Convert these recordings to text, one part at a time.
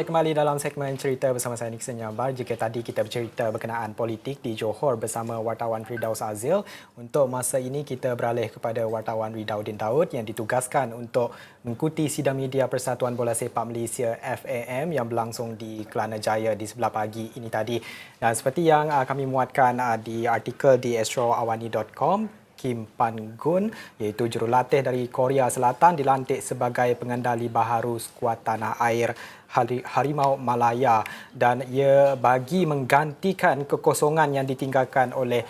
Baik, kembali dalam segmen cerita bersama saya Nixon Nyambar. Jika tadi kita bercerita berkenaan politik di Johor bersama wartawan Firdaus Azil, untuk masa ini kita beralih kepada wartawan Ridauddin Daud yang ditugaskan untuk mengikuti sidang media Persatuan Bola Sepak Malaysia FAM yang berlangsung di Kelana Jaya di sebelah pagi ini tadi. Dan seperti yang kami muatkan di artikel di astroawani.com, Kim Pan-gun, iaitu jurulatih dari Korea Selatan, dilantik sebagai pengendali baharu skuad tanah air Harimau Malaya, dan ia bagi menggantikan kekosongan yang ditinggalkan oleh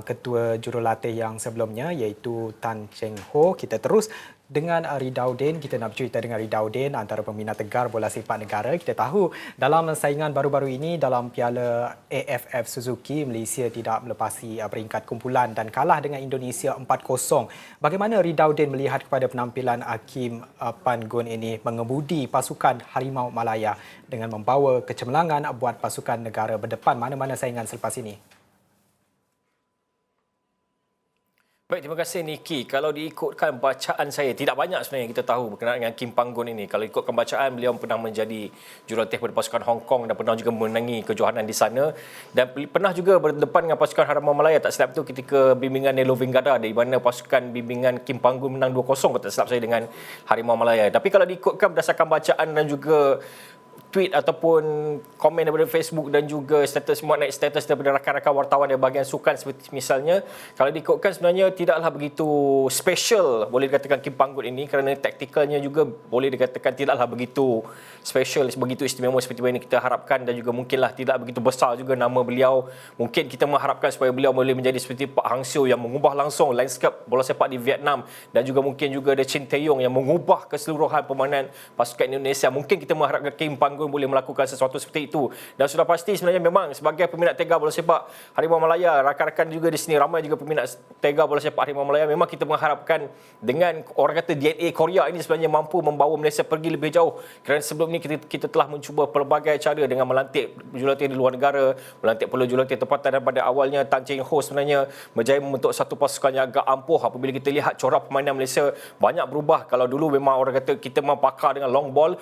ketua jurulatih yang sebelumnya, iaitu Tan Cheng Ho. Kita terus dengan Ridauddin. Kita nak bercerita dengan Ridauddin, antara peminat tegar bola sepak negara. Kita tahu dalam saingan baru-baru ini dalam Piala AFF Suzuki, Malaysia tidak melepasi peringkat kumpulan dan kalah dengan Indonesia 4-0. Bagaimana Ridauddin melihat kepada penampilan Kim Pan-gun ini mengemudi pasukan Harimau Malaya dengan membawa kecemerlangan buat pasukan negara berdepan mana-mana saingan selepas ini? Baik, terima kasih Niki. Kalau diikutkan bacaan saya, tidak banyak sebenarnya yang kita tahu berkenaan dengan Kim Pan-gun ini. Kalau ikutkan bacaan, beliau pernah menjadi jurulatih pada pasukan Hong Kong dan pernah juga menangi kejohanan di sana. Dan pernah juga berdepan dengan pasukan Harimau Malaya, tak silap itu ketika bimbingan Nelo Venggada, di mana pasukan bimbingan Kim Pan-gun menang 2-0, kalau tak silap saya, dengan Harimau Malaya. Tapi kalau diikutkan berdasarkan bacaan dan juga tweet ataupun komen daripada Facebook dan juga naik status daripada rakan-rakan wartawan dari bahagian sukan, seperti misalnya, kalau diikutkan sebenarnya tidaklah begitu special boleh dikatakan Kim Pan-gun ini, kerana taktikalnya juga boleh dikatakan tidaklah begitu special, begitu istimewa seperti mana kita harapkan, dan juga mungkinlah tidak begitu besar juga nama beliau. Mungkin kita mengharapkan supaya beliau boleh menjadi seperti Pak Hang Seo yang mengubah langsung landscape bola sepak di Vietnam, dan juga mungkin juga ada Chin Tae-yong yang mengubah keseluruhan permainan pasukan Indonesia. Mungkin kita mengharapkan Kim Pan-gun boleh melakukan sesuatu seperti itu. Dan sudah pasti sebenarnya memang sebagai peminat tega bola sepak Harimau Malaya, rakan-rakan juga di sini ramai juga peminat tega bola sepak Harimau Malaya, memang kita mengharapkan dengan orang kata DNA Korea ini sebenarnya mampu membawa Malaysia pergi lebih jauh. Kerana sebelum ni kita telah mencuba pelbagai cara dengan melantik jurulatih di luar negara, melantik pula jurulatih tempatan, dan pada awalnya Tan Cheng Ho sebenarnya berjaya membentuk satu pasukan yang agak ampuh. Apabila kita lihat corak permainan Malaysia banyak berubah. Kalau dulu memang orang kata kita memang pakar dengan long ball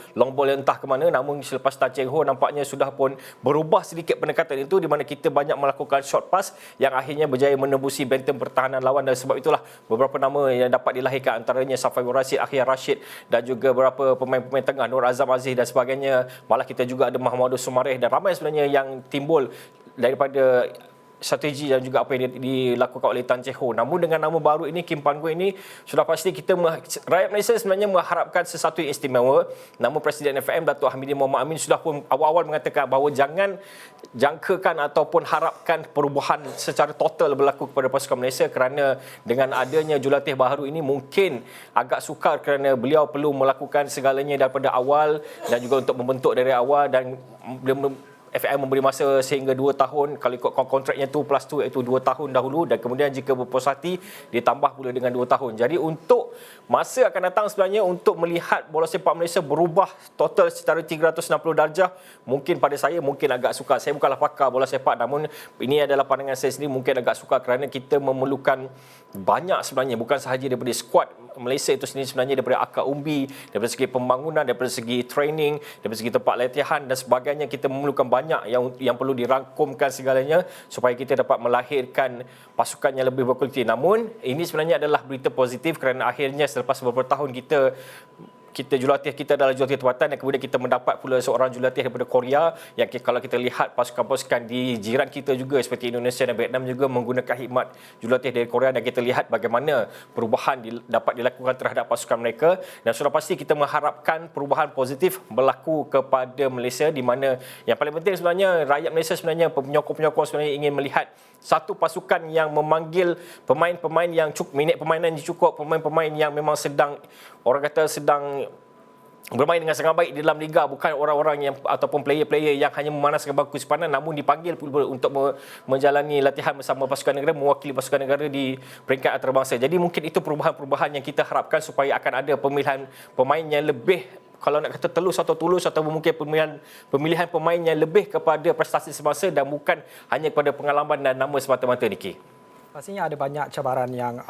yang entah ke mana, namun selepas Tan Cheng Ho nampaknya sudah pun berubah sedikit pendekatan itu, di mana kita banyak melakukan short pass yang akhirnya berjaya menembusi benteng pertahanan lawan. Dan sebab itulah beberapa nama yang dapat dilahirkan, antaranya Safiur Rashid, Akhil Rashid, dan juga beberapa pemain-pemain tengah, Nur Azam Aziz dan sebagainya. Malah kita juga ada Mahmudus Sumareh, dan ramai sebenarnya yang timbul daripada strategi dan juga apa yang dilakukan oleh Tan Cheng Ho. Namun dengan nama baru ini, Kim Pan-gun ini, sudah pasti rakyat Malaysia sebenarnya mengharapkan sesuatu yang istimewa. Namun Presiden FAM Datuk Hamidin Mohamad Amin sudah pun awal-awal mengatakan bahawa jangan jangkakan ataupun harapkan perubahan secara total berlaku kepada pasukan Malaysia, kerana dengan adanya jurulatih baharu ini mungkin agak sukar, kerana beliau perlu melakukan segalanya daripada awal dan juga untuk membentuk dari awal, dan FAM memberi masa sehingga 2 tahun. Kalau ikut kontraknya 2+2, iaitu 2 tahun dahulu, dan kemudian jika berpuas hati ditambah pula dengan 2 tahun. Jadi untuk masa akan datang sebenarnya untuk melihat bola sepak Malaysia berubah total secara 360 darjah, mungkin pada saya mungkin agak sukar. Saya bukanlah pakar bola sepak, namun ini adalah pandangan saya sendiri, mungkin agak sukar kerana kita memerlukan banyak sebenarnya, bukan sahaja daripada skuad Malaysia itu sendiri, sebenarnya daripada akar umbi, daripada segi pembangunan, daripada segi training, daripada segi tempat latihan dan sebagainya. Kita memerlukan banyak yang perlu dirangkumkan segalanya supaya kita dapat melahirkan pasukan yang lebih berkualiti. Namun ini sebenarnya adalah berita positif, kerana akhirnya selepas beberapa tahun jurulatih kita adalah jurulatih tempatan, dan kemudian kita mendapat pula seorang jurulatih daripada Korea, yang kalau kita lihat pasukan-pasukan di jiran kita juga seperti Indonesia dan Vietnam juga menggunakan khidmat jurulatih dari Korea, dan kita lihat bagaimana perubahan dapat dilakukan terhadap pasukan mereka. Dan sudah pasti kita mengharapkan perubahan positif berlaku kepada Malaysia, di mana yang paling penting sebenarnya rakyat Malaysia sebenarnya, penyokong-penyokong sebenarnya ingin melihat satu pasukan yang memanggil pemain-pemain yang minit permainan yang cukup, pemain-pemain yang memang sedang bermain dengan sangat baik di dalam liga, bukan orang-orang yang ataupun player-player yang hanya memanaskan bangku simpanan, namun dipanggil untuk menjalani latihan bersama pasukan negara, mewakili pasukan negara di peringkat antarabangsa. Jadi mungkin itu perubahan-perubahan yang kita harapkan supaya akan ada pemilihan pemain yang lebih, kalau nak kata telus atau mungkin pemilihan pemain yang lebih kepada prestasi semasa dan bukan hanya kepada pengalaman dan nama semata-mata, Niki. Pastinya ada banyak cabaran yang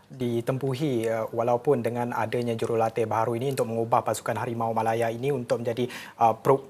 ditempuhi walaupun dengan adanya jurulatih baru ini untuk mengubah pasukan Harimau Malaya ini untuk menjadi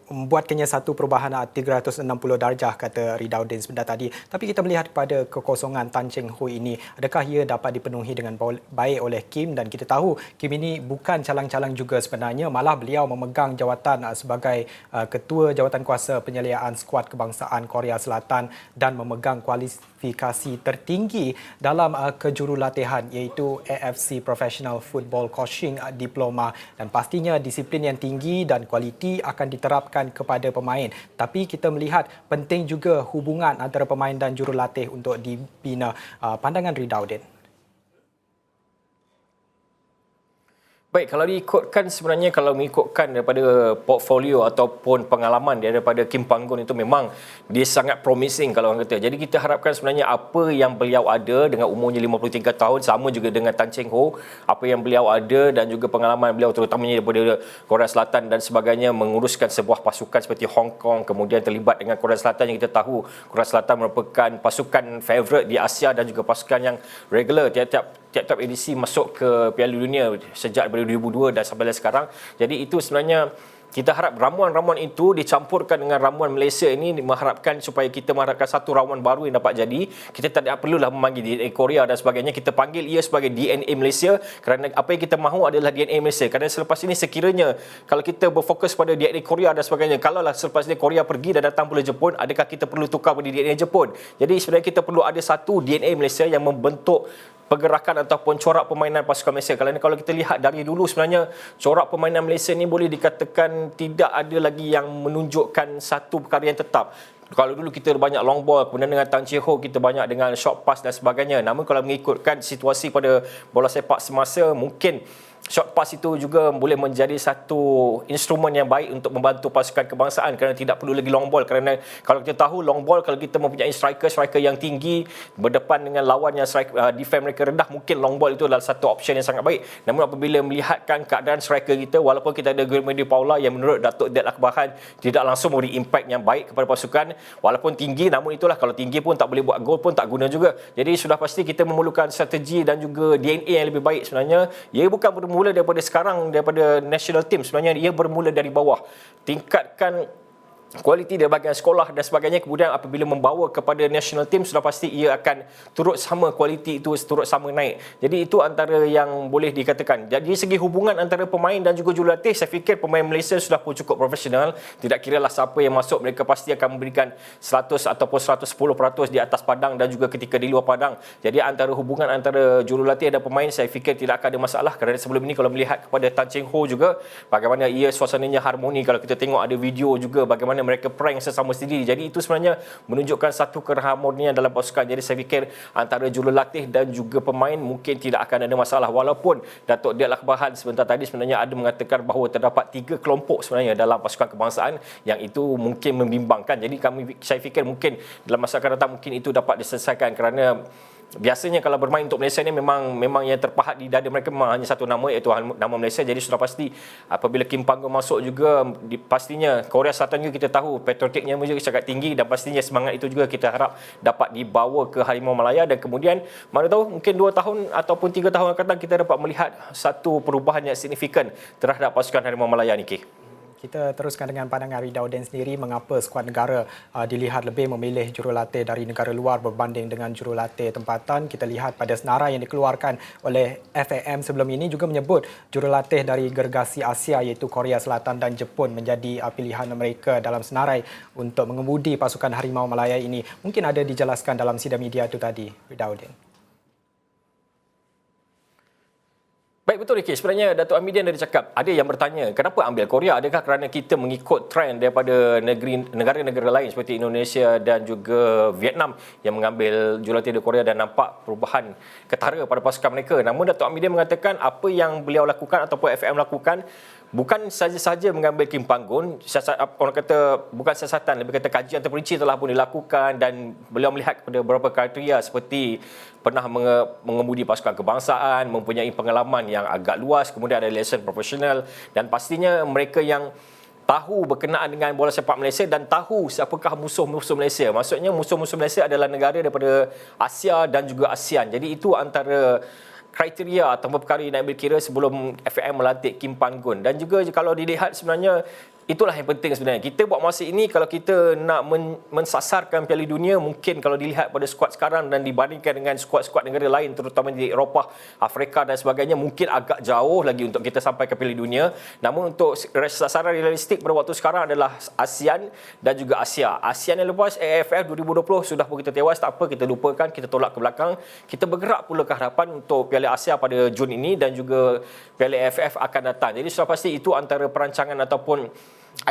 membuatkannya satu perubahan 360 darjah, kata Ridauddin sebentar tadi. Tapi kita melihat kepada kekosongan Tan Cheng Hui ini, adakah ia dapat dipenuhi dengan baik oleh Kim? Dan kita tahu Kim ini bukan calang-calang juga sebenarnya, malah beliau memegang jawatan sebagai ketua jawatan kuasa penyeliaan skuad kebangsaan Korea Selatan dan memegang kualifikasi tertinggi dalam kejurulatihan, iaitu AFC Professional Football Coaching Diploma, dan pastinya disiplin yang tinggi dan kualiti akan diterapkan kepada pemain. Tapi kita melihat penting juga hubungan antara pemain dan jurulatih untuk dibina. Pandangan Ridauddin. Baik, kalau diikutkan sebenarnya, kalau mengikutkan daripada portfolio ataupun pengalaman daripada Kim Panggon itu, memang dia sangat promising kalau orang kata. Jadi kita harapkan sebenarnya apa yang beliau ada dengan umurnya 53 tahun, sama juga dengan Tan Cheng Ho, apa yang beliau ada dan juga pengalaman beliau terutamanya daripada Korea Selatan dan sebagainya, menguruskan sebuah pasukan seperti Hong Kong, kemudian terlibat dengan Korea Selatan yang kita tahu Korea Selatan merupakan pasukan favourite di Asia dan juga pasukan yang regular tiap-tiap edisi masuk ke Piala Dunia sejak daripada 2002 dan sampai sekarang. Jadi itu sebenarnya kita harap ramuan-ramuan itu dicampurkan dengan ramuan Malaysia ini, mengharapkan supaya kita mengharapkan satu ramuan baru yang dapat jadi. Kita tak perlulah memanggil DNA Korea dan sebagainya, kita panggil ia sebagai DNA Malaysia, kerana apa yang kita mahu adalah DNA Malaysia. Kerana selepas ini sekiranya kalau kita berfokus pada DNA Korea dan sebagainya, kalaulah selepas ini Korea pergi dan datang pula Jepun, adakah kita perlu tukar pada DNA Jepun? Jadi sebenarnya kita perlu ada satu DNA Malaysia yang membentuk pergerakan ataupun corak permainan pasukan Malaysia. Kalau kita lihat dari dulu, sebenarnya corak permainan Malaysia ni boleh dikatakan tidak ada lagi yang menunjukkan satu perkara yang tetap. Kalau dulu kita banyak long ball, kemudian dengan Tan Cheng Ho kita banyak dengan short pass dan sebagainya. Namun kalau mengikutkan situasi pada bola sepak semasa, mungkin short pass itu juga boleh menjadi satu instrumen yang baik untuk membantu pasukan kebangsaan, kerana tidak perlu lagi long ball. Kerana kalau kita tahu long ball, kalau kita mempunyai striker yang tinggi berdepan dengan lawan yang defense mereka rendah, mungkin long ball itu adalah satu option yang sangat baik. Namun apabila melihatkan keadaan striker kita, walaupun kita ada Grimaldi Paula yang menurut Datuk Dek Akbaran tidak langsung memberi impact yang baik kepada pasukan, walaupun tinggi, namun itulah, kalau tinggi pun tak boleh buat gol pun tak guna juga. Jadi sudah pasti kita memerlukan strategi dan juga DNA yang lebih baik sebenarnya. Ia bukan bermula daripada sekarang, daripada national team. Sebenarnya ia bermula dari bawah. Tingkatkan kualiti dari bahagian sekolah dan sebagainya, kemudian apabila membawa kepada national team, sudah pasti ia akan turut sama, kualiti itu turut sama naik. Jadi itu antara yang boleh dikatakan. Jadi segi hubungan antara pemain dan juga jurulatih, saya fikir pemain Malaysia sudah pun cukup profesional. Tidak kiralah siapa yang masuk, mereka pasti akan memberikan 100 ataupun 110% di atas padang dan juga ketika di luar padang. Jadi antara hubungan antara jurulatih dan pemain, saya fikir tidak akan ada masalah. Kerana sebelum ini kalau melihat kepada Tan Cheng Ho juga, bagaimana ia suasananya harmoni. Kalau kita tengok ada video juga bagaimana mereka prank sesama sendiri. Jadi itu sebenarnya menunjukkan satu keharmonian dalam pasukan. Jadi saya fikir antara jurulatih dan juga pemain mungkin tidak akan ada masalah. Walaupun Datuk Dek Akbaran sebentar tadi sebenarnya ada mengatakan bahawa terdapat 3 kelompok sebenarnya dalam pasukan kebangsaan, yang itu mungkin membimbangkan. Jadi saya fikir mungkin dalam masa akan datang mungkin itu dapat diselesaikan, kerana biasanya kalau bermain untuk Malaysia ni memang yang terpahat di dada mereka memang hanya satu nama, iaitu nama Malaysia. Jadi sudah pasti apabila Kim Panggon masuk juga, pastinya Korea Selatan juga kita tahu patriotiknya juga sangat tinggi, dan pastinya semangat itu juga kita harap dapat dibawa ke Harimau Malaya. Dan kemudian mana tahu mungkin 2 tahun ataupun 3 tahun akan datang kita dapat melihat satu perubahan yang signifikan terhadap pasukan Harimau Malaya ni. Kita teruskan dengan pandangan Ridauddin sendiri, mengapa skuad negara dilihat lebih memilih jurulatih dari negara luar berbanding dengan jurulatih tempatan. Kita lihat pada senarai yang dikeluarkan oleh FAM sebelum ini juga menyebut jurulatih dari gergasi Asia iaitu Korea Selatan dan Jepun menjadi pilihan mereka dalam senarai untuk mengemudi pasukan Harimau Malaya ini. Mungkin ada dijelaskan dalam sidang media itu tadi, Ridauddin. Baik, betul Ricky. Sebenarnya Datuk Amidian dah cakap, ada yang bertanya kenapa ambil Korea, adakah kerana kita mengikut trend daripada negara-negara lain seperti Indonesia dan juga Vietnam yang mengambil jurulatih dari Korea dan nampak perubahan ketara pada pasukan mereka. Namun Datuk Amidian mengatakan apa yang beliau lakukan ataupun FAM lakukan bukan saja-saja mengambil Kim Panggon, orang kata bukan siasatan, lebih kata kajian terperinci telah pun dilakukan, dan beliau melihat kepada beberapa kriteria seperti pernah mengemudi pasukan kebangsaan, mempunyai pengalaman yang agak luas, kemudian ada lesen profesional, dan pastinya mereka yang tahu berkenaan dengan bola sepak Malaysia dan tahu siapakah musuh-musuh Malaysia. Maksudnya musuh-musuh Malaysia adalah negara daripada Asia dan juga ASEAN. Jadi itu antara kriteria atau perkara yang nak ambil kira sebelum FAM melantik Kim Pan-gun. Dan juga kalau dilihat sebenarnya itulah yang penting sebenarnya. Kita buat masa ini kalau kita nak mensasarkan Piala Dunia, mungkin kalau dilihat pada skuad sekarang dan dibandingkan dengan skuad-skuad negara lain terutama di Eropah, Afrika dan sebagainya, mungkin agak jauh lagi untuk kita sampai ke Piala Dunia. Namun untuk sasaran realistik pada waktu sekarang adalah ASEAN dan juga Asia. ASEAN yang lepas AFF 2020 sudah pun kita tewas, tak apa, kita lupakan, kita tolak ke belakang. Kita bergerak pula ke hadapan untuk Piala Asia pada Jun ini dan juga Piala AFF akan datang. Jadi sudah pasti itu antara perancangan ataupun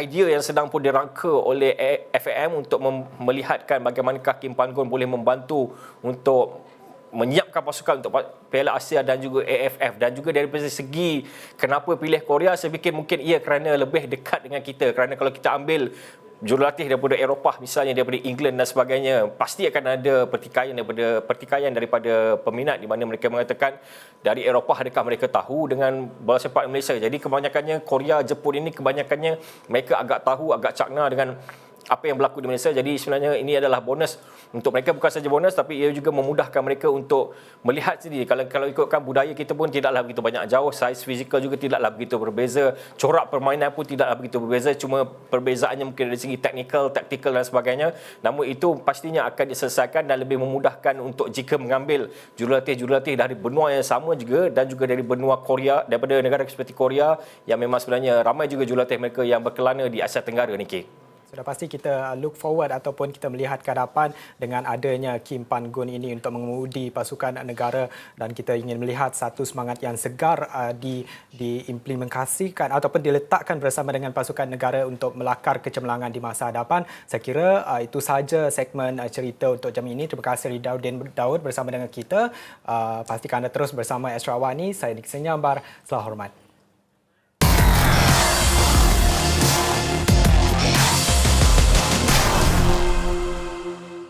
idea yang sedang pun dirangka oleh FAM untuk melihatkan bagaimanakah Kim Pan-gun boleh membantu untuk menyiapkan pasukan untuk Piala Asia dan juga AFF. Dan juga daripada segi kenapa pilih Korea, saya fikir mungkin ia kerana lebih dekat dengan kita. Kerana kalau kita ambil jurulatih daripada Eropah, misalnya daripada England dan sebagainya, pasti akan ada pertikaian daripada peminat di mana mereka mengatakan dari Eropah adakah mereka tahu dengan bola sepak Malaysia. Jadi kebanyakannya Korea, Jepun ini kebanyakannya mereka agak tahu, agak cakna dengan apa yang berlaku di Malaysia. Jadi sebenarnya ini adalah bonus untuk mereka, bukan saja bonus tapi ia juga memudahkan mereka untuk melihat sendiri. Kalau ikutkan budaya kita pun tidaklah begitu banyak jauh, saiz fizikal juga tidaklah begitu berbeza, corak permainan pun tidaklah begitu berbeza, cuma perbezaannya mungkin dari segi teknikal, taktikal dan sebagainya. Namun itu pastinya akan diselesaikan dan lebih memudahkan untuk jika mengambil jurulatih-jurulatih dari benua yang sama juga dan juga dari benua Korea, daripada negara seperti Korea yang memang sebenarnya ramai juga jurulatih mereka yang berkelana di Asia Tenggara ni, Sudah pasti kita look forward ataupun kita melihat ke hadapan dengan adanya Kim Pan-gun ini untuk mengemudi pasukan negara, dan kita ingin melihat satu semangat yang segar diimplementasikan ataupun diletakkan bersama dengan pasukan negara untuk melakar kecemerlangan di masa hadapan. Saya kira itu sahaja segmen cerita untuk jam ini. Terima kasih Ridauddin Daud bersama dengan kita. Pastikan anda terus bersama Astro Awani. Saya Nick Senyambar. Selamat hormat.